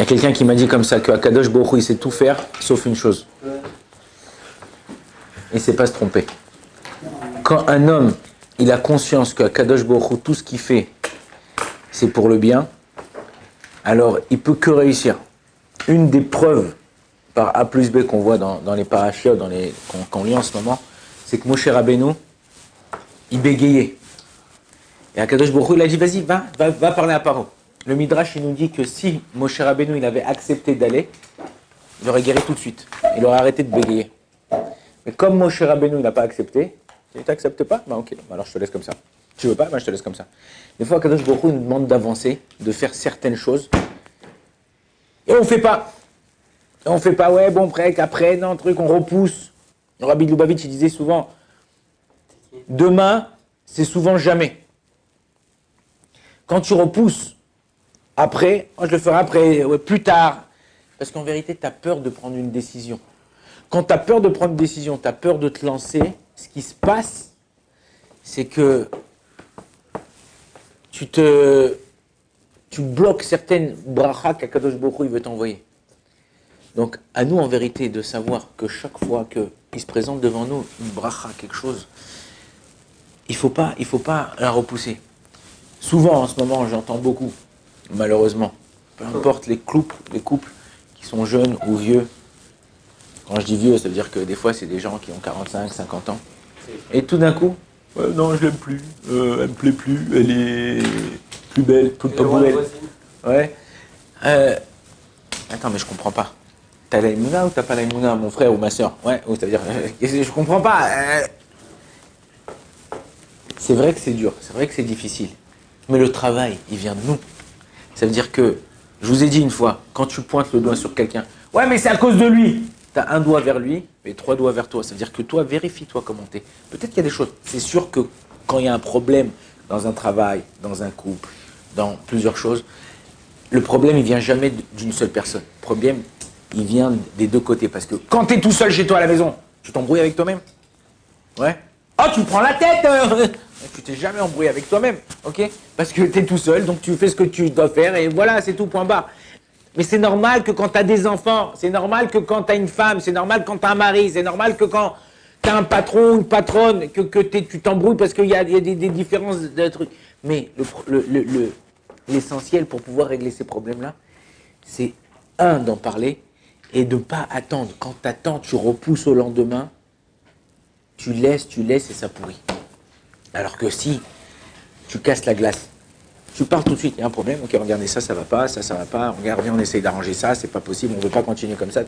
quelqu'un qui m'a dit comme ça, qu'Akadosh Baruch Hu, il sait tout faire, sauf une chose. Il ne sait pas se tromper. Quand un homme, il a conscience qu'Akadosh Baruch Hu, tout ce qu'il fait, c'est pour le bien, alors il ne peut que réussir. Une des preuves par A plus B qu'on voit dans les parachiotes, qu'on lit en ce moment, c'est que Moshe Rabbeinu, il bégayait. Et Akadosh Baruch Hu, il a dit, vas-y, va parler à Paro. Le Midrash, il nous dit que si Moshe Rabbeinu, il avait accepté d'aller, il aurait guéri tout de suite. Il aurait arrêté de bégayer. Mais comme Moshe Rabbeinu, il n'a pas accepté, tu n'acceptes pas? Bah ok, alors je te laisse comme ça. Tu veux pas? Bah je te laisse comme ça. Des fois, Akadosh Baruch Hu nous demande d'avancer, de faire certaines choses, et on ne fait pas. Et on ne fait pas, ouais, bon, après, non, truc, on repousse. Rabbi Lubavitch, il disait souvent, demain, c'est souvent jamais. Quand tu repousses, après, moi je le ferai après, ouais, plus tard. Parce qu'en vérité, tu as peur de prendre une décision. Quand tu as peur de prendre une décision, tu as peur de te lancer, ce qui se passe, c'est que tu bloques certaines brachas qu'Akadosh Baruch Hu il veut t'envoyer. Donc, à nous, en vérité, de savoir que chaque fois qu'il se présente devant nous une bracha, quelque chose, il faut pas la repousser. Souvent, en ce moment, j'entends beaucoup, malheureusement, peu importe les couples qui sont jeunes ou vieux. Quand je dis vieux, ça veut dire que des fois, c'est des gens qui ont 45, 50 ans. Et tout d'un coup, non, je l'aime plus, elle me plaît plus, elle est plus belle, toute pas belle. Ouais. Attends, mais je comprends pas. T'as la Emouna ou t'as pas la Emouna, mon frère ou ma soeur? Ouais, ça veut dire, je comprends pas. C'est vrai que c'est dur, c'est vrai que c'est difficile. Mais le travail, il vient de nous. Ça veut dire que, je vous ai dit une fois, quand tu pointes le doigt sur quelqu'un, ouais, mais c'est à cause de lui. Tu as un doigt vers lui, mais 3 doigts vers toi. Ça veut dire que toi, vérifie-toi comment t'es. Peut-être qu'il y a des choses. C'est sûr que quand il y a un problème dans un travail, dans un couple, dans plusieurs choses, le problème, il vient jamais d'une seule personne. Le problème, il vient des deux côtés. Parce que quand tu es tout seul chez toi à la maison, tu t'embrouilles avec toi-même. Ouais. Oh, tu prends la tête Tu t'es jamais embrouillé avec toi-même, ok? Parce que tu es tout seul, donc tu fais ce que tu dois faire, et voilà, c'est tout, point barre. Mais c'est normal que quand tu as des enfants, c'est normal que quand tu as une femme, c'est normal quand tu as un mari, c'est normal que quand tu as un patron ou une patronne, que tu t'embrouilles parce qu'il y a des différences de trucs. Mais l'essentiel pour pouvoir régler ces problèmes-là, c'est d'en parler et de ne pas attendre. Quand tu attends, tu repousses au lendemain, tu laisses et ça pourrit. Alors que si tu casses la glace, tu pars tout de suite, il y a un problème, ok, regardez ça, ça va pas, ça va pas, regardez, on essaye d'arranger ça, c'est pas possible, on veut pas continuer comme ça,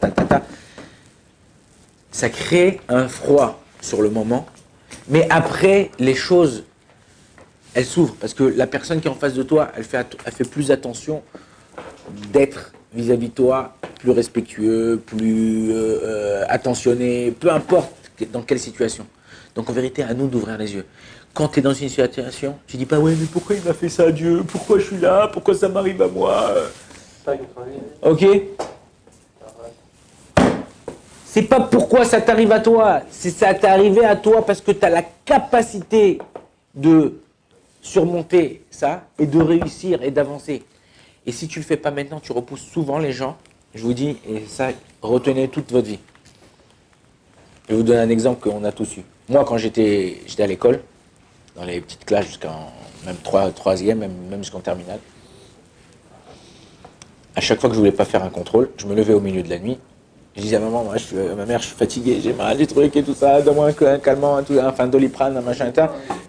Ça crée un froid sur le moment, mais après, les choses, elles s'ouvrent, parce que la personne qui est en face de toi, elle fait plus attention d'être vis-à-vis de toi, plus respectueux, plus attentionné, peu importe dans quelle situation. Donc en vérité, à nous d'ouvrir les yeux. Quand tu es dans une situation, tu dis pas ouais, mais pourquoi il m'a fait ça, Dieu? Pourquoi je suis là? Pourquoi ça m'arrive à moi? Ok? C'est pas pourquoi ça t'arrive à toi, c'est ça t'est arrivé à toi parce que tu as la capacité de surmonter ça et de réussir et d'avancer. Et si tu le fais pas maintenant, tu repousses souvent les gens. Je vous dis, et ça, retenez toute votre vie. Je vais vous donner un exemple qu'on a tous eu. Moi, quand j'étais à l'école, dans les petites classes jusqu'en même troisième, même jusqu'en terminale, à chaque fois que je voulais pas faire un contrôle, je me levais au milieu de la nuit. Je disais à maman, ma mère, je suis fatigué, j'ai mal, des trucs et tout ça, donne-moi un calmant, un Doliprane, un machin et tout.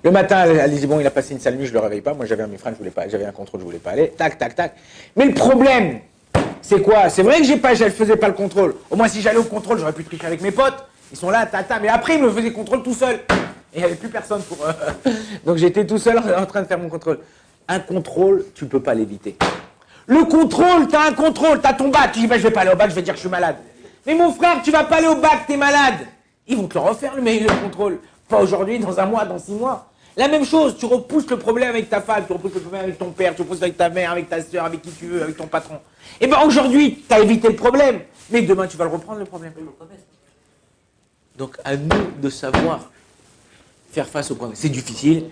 Le matin, elle disait, bon, il a passé une sale nuit, je le réveille pas. Moi, j'avais un migraine, j'avais un contrôle, je voulais pas aller. Tac, tac, tac. Mais le problème, c'est quoi? C'est vrai que je faisais pas le contrôle. Au moins, si j'allais au contrôle, j'aurais pu tricher avec mes potes. Ils sont là, tata. Mais après, ils me faisaient contrôle tout seul. Et il n'y avait plus personne pour... Donc, j'étais tout seul en train de faire mon contrôle. Un contrôle, tu peux pas l'éviter. Le contrôle, t'as un contrôle, t'as ton bac. Tu dis, bah, je vais pas aller au bac, je vais dire que je suis malade. Mais mon frère, tu vas pas aller au bac, t'es malade. Ils vont te le refaire, le contrôle. Pas aujourd'hui, dans un mois, dans 6 mois. La même chose, tu repousses le problème avec ta femme, tu repousses le problème avec ton père, tu repousses avec ta mère, avec ta soeur, avec qui tu veux, avec ton patron. Et bien aujourd'hui, tu as évité le problème, mais demain tu vas le reprendre le problème. Donc à nous de savoir faire face au problème. C'est difficile,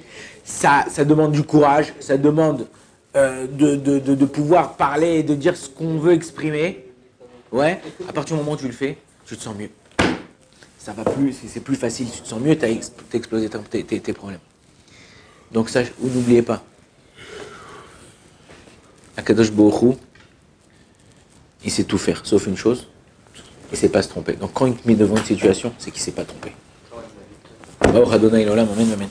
ça demande du courage, ça demande de pouvoir parler et de dire ce qu'on veut exprimer, ouais, à partir du moment où tu le fais, tu te sens mieux. Ça va plus, c'est plus facile, tu te sens mieux, tu as explosé tes problèmes. Donc ça, n'oubliez pas. Akadosh Baruch Hu, il sait tout faire, sauf une chose, il ne sait pas se tromper. Donc quand il te met devant une situation, c'est qu'il ne s'est pas trompé. Baruch Adonai Olam, amen, amen.